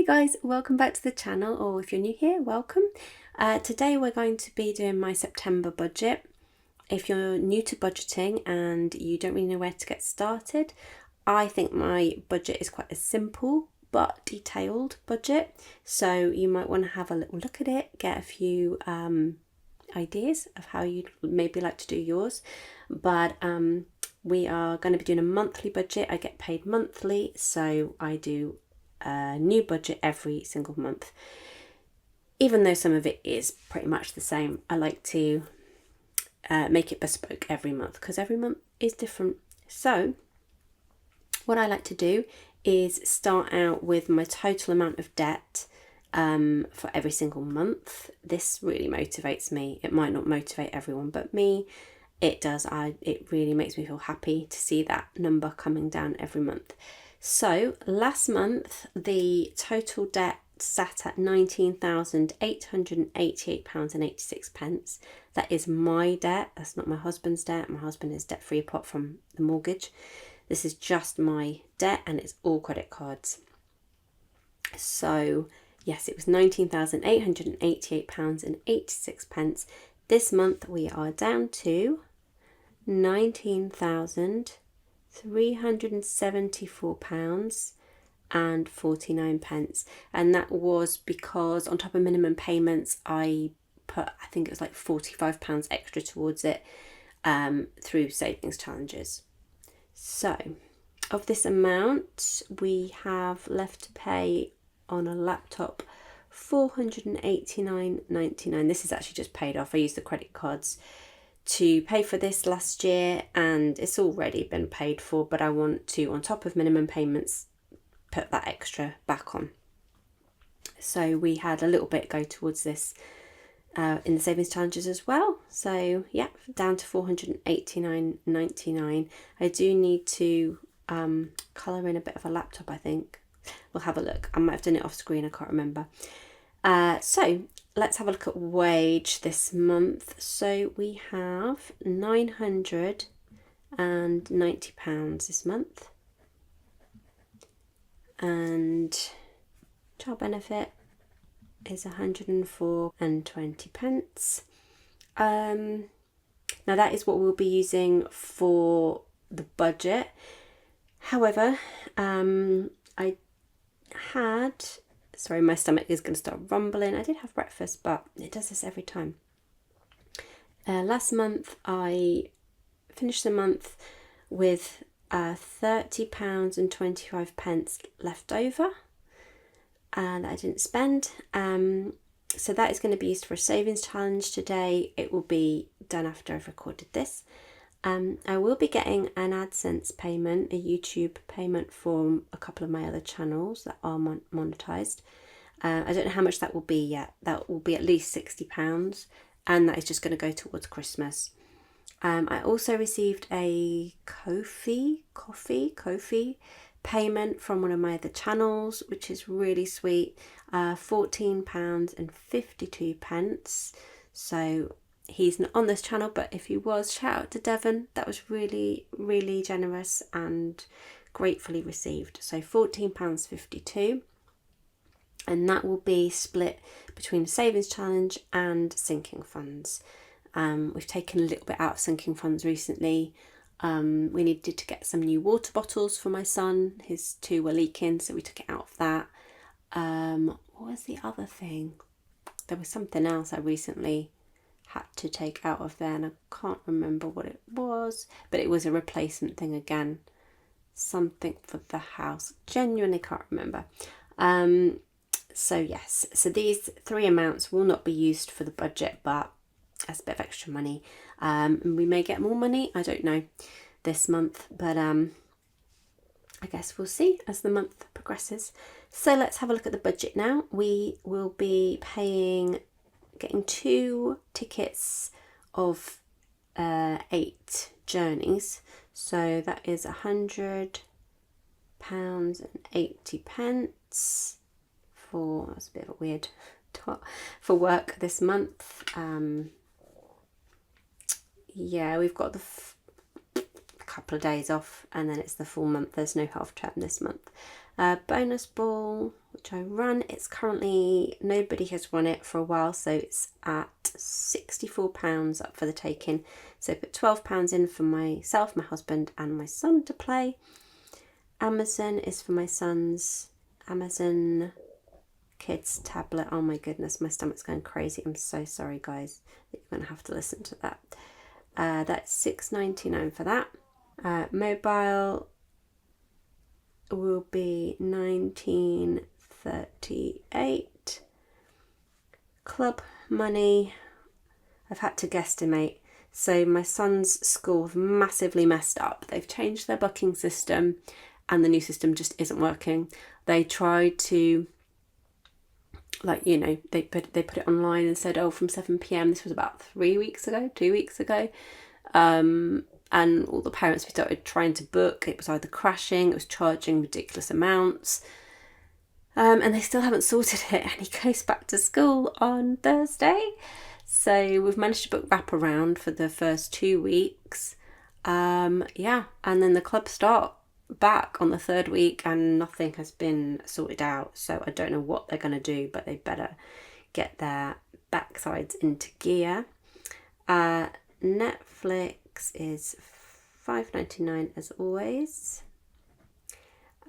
Hey guys, welcome back to the channel, or if you're new here, welcome. Today we're going to be doing my September budget. If you're new to budgeting and you don't really know where to get started, I think my budget is quite a simple but detailed budget. So you might want to have a little look at it, get a few ideas of how you'd maybe like to do yours. But we are going to be doing a monthly budget. I get paid monthly, so I do a new budget every single month. Even though some of it is pretty much the same, I like to make it bespoke every month because every month is different. So what I like to do is start out with my total amount of debt for every single month. This really motivates me. It might not motivate everyone, but me, it does. It really makes me feel happy to see that number coming down every month. So last month, the total debt sat at £19,888.86. That is my debt. That's not my husband's debt. My husband is debt free apart from the mortgage. This is just my debt and it's all credit cards. So yes, it was £19,888.86. This month we are down to £19,374.49, and that was because on top of minimum payments I put, I think it was like £45 extra towards it through savings challenges. So of this amount we have left to pay on a laptop £489.99. This is actually just paid off. I used the credit cards to pay for this last year and it's already been paid for, but I want to, on top of minimum payments, put that extra back on. So we had a little bit go towards this in the savings challenges as well. So yeah, down to £489.99. I do need to colour in a bit of a laptop, I think. We'll have a look. I might have done it off screen, I can't remember. So let's have a look at wage this month. So we have £990 this month, and child benefit is £104.20. Now that is what we'll be using for the budget. However, sorry, my stomach is going to start rumbling. I did have breakfast, but it does this every time. Last month, I finished the month with £30.25 left over that I didn't spend. So that is going to be used for a savings challenge today. It will be done after I've recorded this. I will be getting an AdSense payment, a YouTube payment from a couple of my other channels that are monetized. I don't know how much that will be yet. That will be at least £60, and that is just going to go towards Christmas. I also received a Ko-fi payment from one of my other channels, which is really sweet. £14.52. So he's not on this channel, but if he was, shout out to Devon. That was really, really generous and gratefully received. So £14.52, and that will be split between savings challenge and sinking funds. We've taken a little bit out of sinking funds recently. We needed to get some new water bottles for my son. His two were leaking, so we took it out of that. What was the other thing? There was something else I recently had to take out of there and I can't remember what it was, but it was a replacement thing again, something for the house. Genuinely can't remember. So yes, so these three amounts will not be used for the budget, but that's a bit of extra money. And we may get more money, I don't know, this month, but I guess we'll see as the month progresses. So let's have a look at the budget now. We will be getting 2 tickets of 8 journeys, so that is £100.80 for, that's a bit of a weird dot, for work this month. Yeah, we've got the couple of days off and then it's the full month. There's no half term this month. Bonus ball, which I run. It's currently, nobody has run it for a while, so it's at £64 up for the taking. So put £12 in for myself, my husband and my son to play. Amazon is for my son's Amazon Kids tablet. Oh my goodness, my stomach's going crazy. I'm so sorry, guys, that you're going to have to listen to that. That's £6.99 for that. Mobile will be £19.38. Club money, I've had to guesstimate. So my son's school have massively messed up. They've changed their booking system and the new system just isn't working. They tried to, like, you know, they put it online and said, oh, from 7 p.m. This was about 2 weeks ago. And all the parents we started trying to book, it was either crashing, it was charging ridiculous amounts. And they still haven't sorted it, and he goes back to school on Thursday. So we've managed to book wraparound for the first 2 weeks. And then the club start back on the third week and nothing has been sorted out. So I don't know what they're going to do, but they better get their backsides into gear. Netflix is $5.99 as always.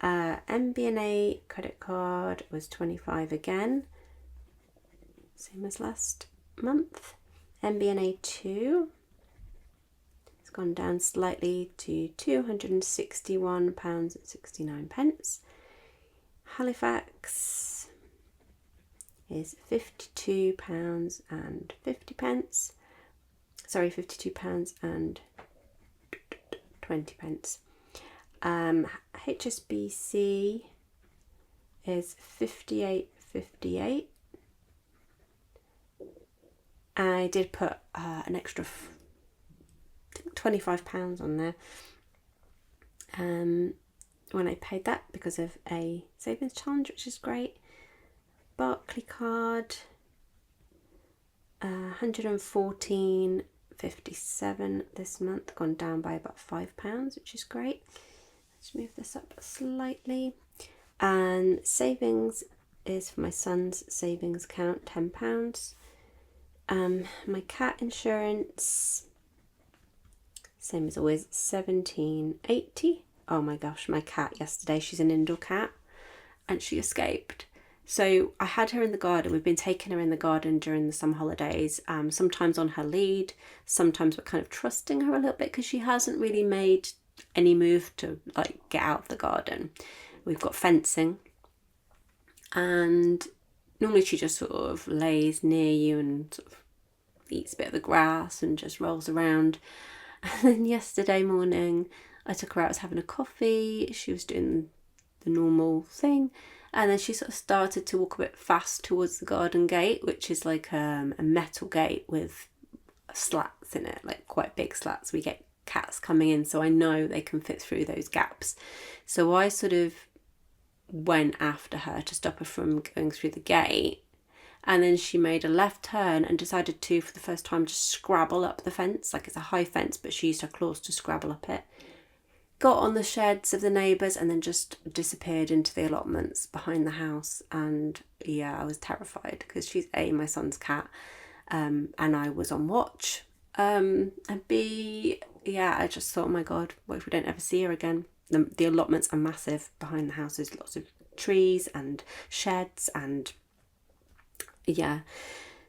MBNA credit card was $25 again, same as last month. MBNA 2, it's gone down slightly to £261.69. Halifax is £52.50. Sorry, £52.20. HSBC is $58.58. I did put an extra £25 on there when I paid that because of a savings challenge, which is great. Barclay card, £114.57 this month, gone down by about £5, which is great. Let's move this up slightly. And savings is for my son's savings account, £10. My cat insurance, same as always, £17.80. Oh my gosh, my cat yesterday, she's an indoor cat and she escaped. So I had her in the garden. We've been taking her in the garden during the summer holidays, sometimes on her lead, sometimes we're kind of trusting her a little bit because she hasn't really made any move to like get out of the garden. We've got fencing and normally she just sort of lays near you and sort of eats a bit of the grass and just rolls around. And then yesterday morning I took her out, I was having a coffee, she was doing the normal thing, and then she sort of started to walk a bit fast towards the garden gate, which is like a metal gate with slats in it, like quite big slats. We get cats coming in, so I know they can fit through those gaps. So I sort of went after her to stop her from going through the gate, and then she made a left turn and decided to, for the first time, just scrabble up the fence. Like, it's a high fence, but she used her claws to scrabble up it. Got on the sheds of the neighbours and then just disappeared into the allotments behind the house. And yeah, I was terrified because she's A, my son's cat, and I was on watch. And B, yeah, I just thought, oh my God, what if we don't ever see her again? The allotments are massive behind the houses, lots of trees and sheds, and yeah.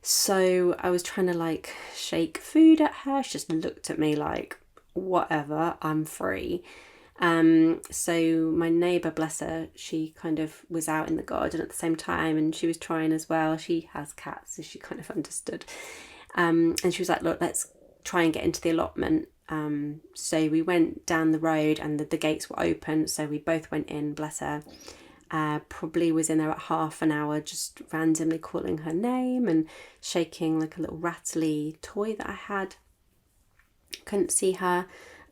So I was trying to like shake food at her. She just looked at me like, whatever, I'm free. So my neighbour, bless her, she kind of was out in the garden at the same time and she was trying as well. She has cats, so she kind of understood. And she was like, look, let's try and get into the allotment. So we went down the road and the gates were open, so we both went in, bless her. Probably was in there at half an hour, just randomly calling her name and shaking like a little rattly toy that I had. Couldn't see her.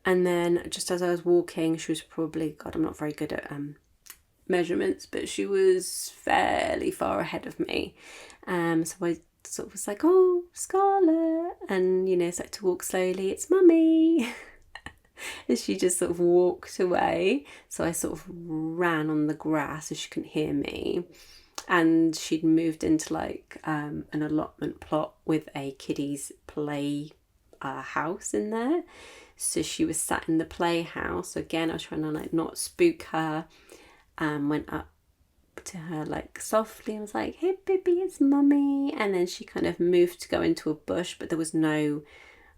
And then just as I was walking, she was probably, God, I'm not very good at measurements, but she was fairly far ahead of me. So I sort of was like, oh, Scarlett, and started to walk slowly. It's mummy. And she just sort of walked away. So I sort of ran on the grass so she couldn't hear me. And she'd moved into like an allotment plot with a kiddie's play house in there. So she was sat in the playhouse. Again, I was trying to like not spook her. Went up to her like softly and was like, "Hey baby, it's mummy." And then she kind of moved to go into a bush, but there was no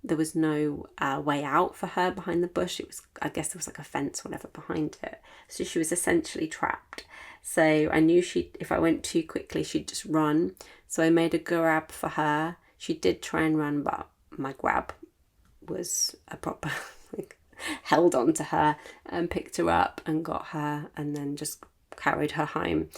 way out for her behind the bush. It was, I guess there was like a fence or whatever behind it. So she was essentially trapped. So I knew if I went too quickly, she'd just run. So I made a grab for her. She did try and run, but my grab was a proper like, held on to her and picked her up and got her and then just carried her home.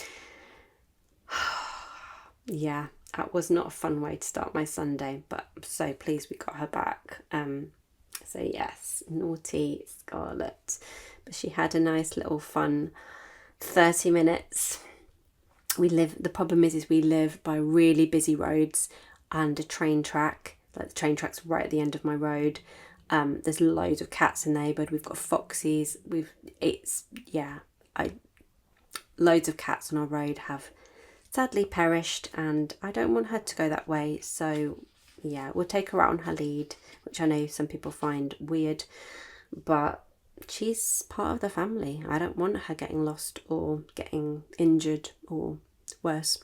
Yeah, that was not a fun way to start my Sunday, but I'm so pleased we got her back. So yes, naughty Scarlett. But she had a nice little fun 30 minutes. The problem is we live by really busy roads and a train track. Like the train track's right at the end of my road. There's loads of cats in the neighbourhood. We've got foxes. Loads of cats on our road have sadly perished, and I don't want her to go that way. So yeah, we'll take her out on her lead, which I know some people find weird, but she's part of the family. I don't want her getting lost or getting injured or worse.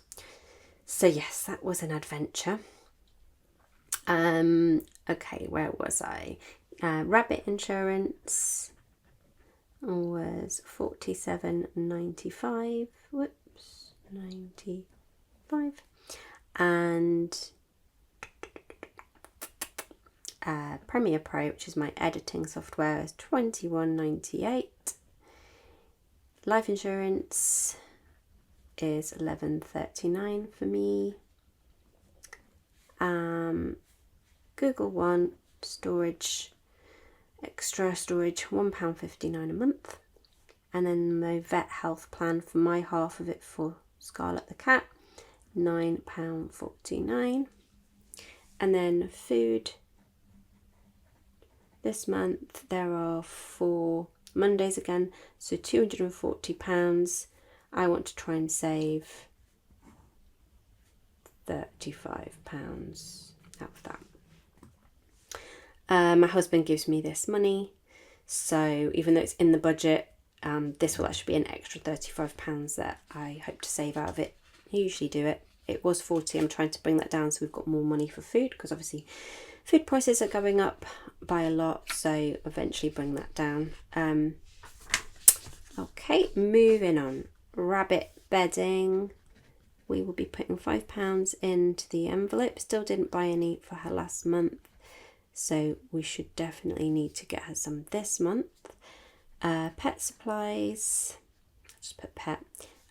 So yes, that was an adventure. Okay, where was I? Rabbit insurance was $47.95. Whoops, 95. And Premiere Pro, which is my editing software, is $21.98. Life insurance is $11.39 for me. Google One storage, extra storage, £1.59 a month. And then my vet health plan for my half of it for Scarlett the cat, £9.49. And then food. This month there are 4 Mondays again, so £240. I want to try and save £35 out of that. My husband gives me this money, so even though it's in the budget, this will actually be an extra £35 that I hope to save out of it. I usually do it. It was 40. I'm trying to bring that down so we've got more money for food, because obviously food prices are going up by a lot, so eventually bring that down. Okay, moving on. Rabbit bedding. We will be putting £5 into the envelope. Still didn't buy any for her last month, so we should definitely need to get her some this month. Pet supplies, just put pet,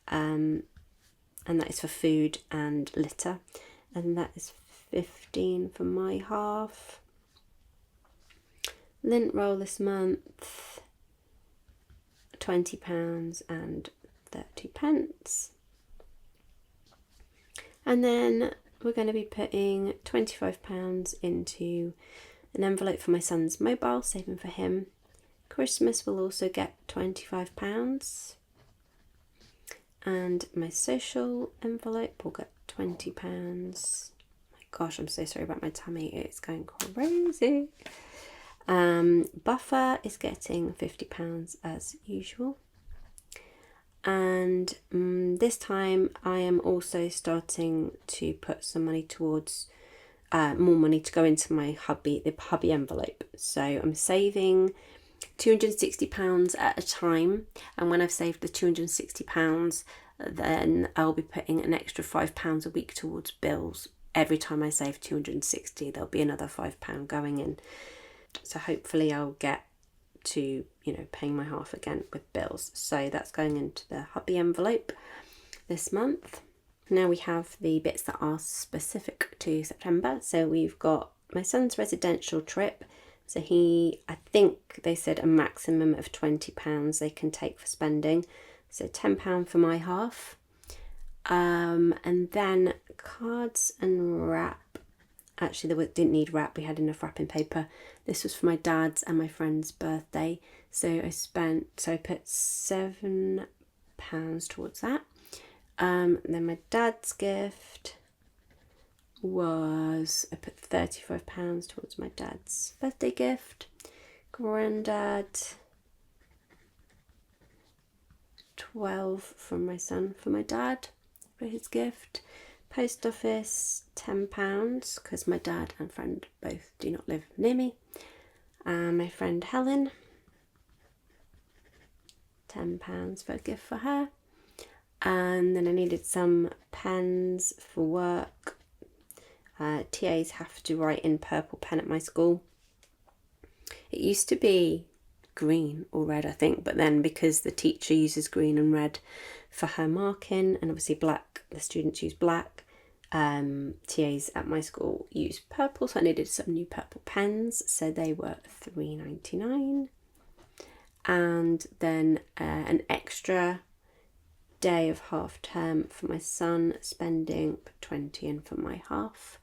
and that is for food and litter, and that is 15 for my half. Lint roll this month, £20 and 30p. And then we're going to be putting £25 into an envelope for my son's mobile, saving for him. Christmas will also get £25. And my social envelope will get £20. My gosh, I'm so sorry about my tummy. It's going crazy. Buffer is getting £50 as usual. And this time I am also starting to put some money towards more money to go into my the hubby envelope. So I'm saving £260 at a time, and when I've saved the £260, then I'll be putting an extra £5 a week towards bills. Every time I save £260, there'll be another £5 going in. So hopefully I'll get to, paying my half again with bills. So that's going into the hubby envelope this month. Now we have the bits that are specific to September. So we've got my son's residential trip. So I think they said a maximum of £20 they can take for spending. So £10 for my half. And then cards and wrap. Actually, didn't need wrap, we had enough wrapping paper. This was for my dad's and my friend's birthday. So I put £7 towards that. And then my dad's gift was, I put £35 towards my dad's birthday gift. Granddad, 12 from my son for my dad for his gift. Post office, £10 because my dad and friend both do not live near me. And my friend Helen, £10 for a gift for her. And then I needed some pens for work. TAs have to write in purple pen at my school. It used to be green or red, I think, but then because the teacher uses green and red for her marking, and obviously black, the students use black, TAs at my school use purple, so I needed some new purple pens, so they were £3.99. And then an extra day of half term for my son, spending 20 in for my half.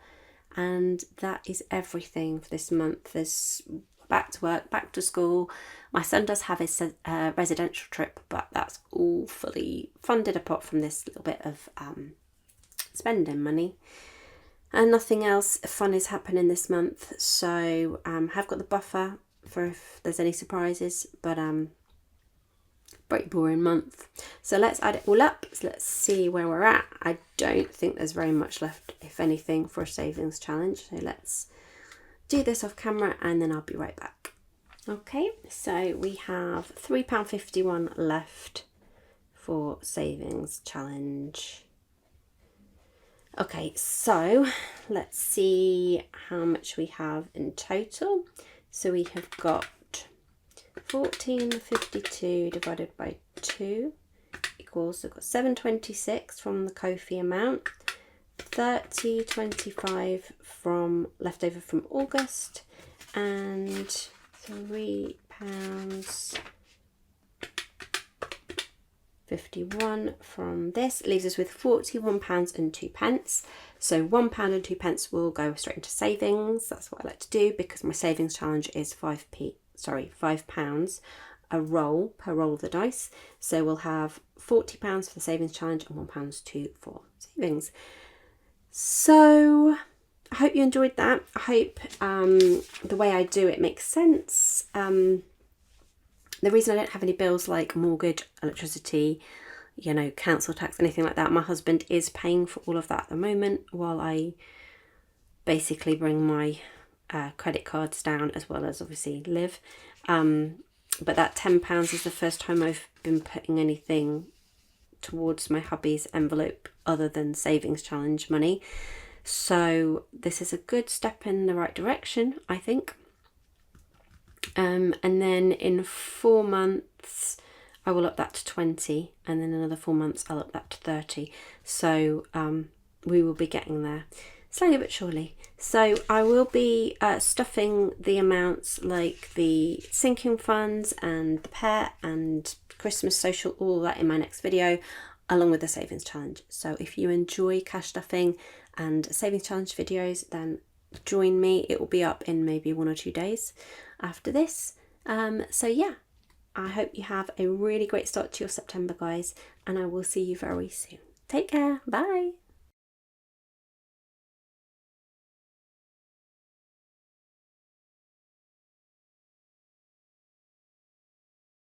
And that is everything for this month. There's back to work, back to school. My son does have his residential trip, but that's all fully funded apart from this little bit of spending money. And nothing else fun is happening this month. So have got the buffer for if there's any surprises, but pretty boring month. So let's add it all up. So let's see where we're at. I don't think there's very much left, if anything, for a savings challenge. So let's do this off camera and then I'll be right back. Okay, so we have £3.51 left for savings challenge. Okay, so let's see how much we have in total. So we have got 14.52 divided by 2 equals, we've got 7.26 from the Ko-fi amount, 30.25 from leftover from August, and £3.51 from this. It leaves us with £41 and 2 pence. So £1 and 2 pence will go straight into savings. That's what I like to do because my savings challenge is £5 a roll per roll of the dice. So we'll have £40 for the savings challenge and £1 for savings. So I hope you enjoyed that. I hope the way I do it makes sense. The reason I don't have any bills like mortgage, electricity, council tax, anything like that, my husband is paying for all of that at the moment while I basically bring my credit cards down, as well as obviously live. But that £10 is the first time I've been putting anything towards my hubby's envelope other than savings challenge money. So this is a good step in the right direction, I think. And then in 4 months I will up that to 20, and then another 4 months I'll up that to 30. So we will be getting there slowly but surely. So I will be stuffing the amounts like the sinking funds and the pet and Christmas social, all that in my next video, along with the savings challenge. So if you enjoy cash stuffing and savings challenge videos, then join me. It will be up in maybe 1 or 2 days after this. So yeah, I hope you have a really great start to your September, guys, and I will see you very soon. Take care. Bye.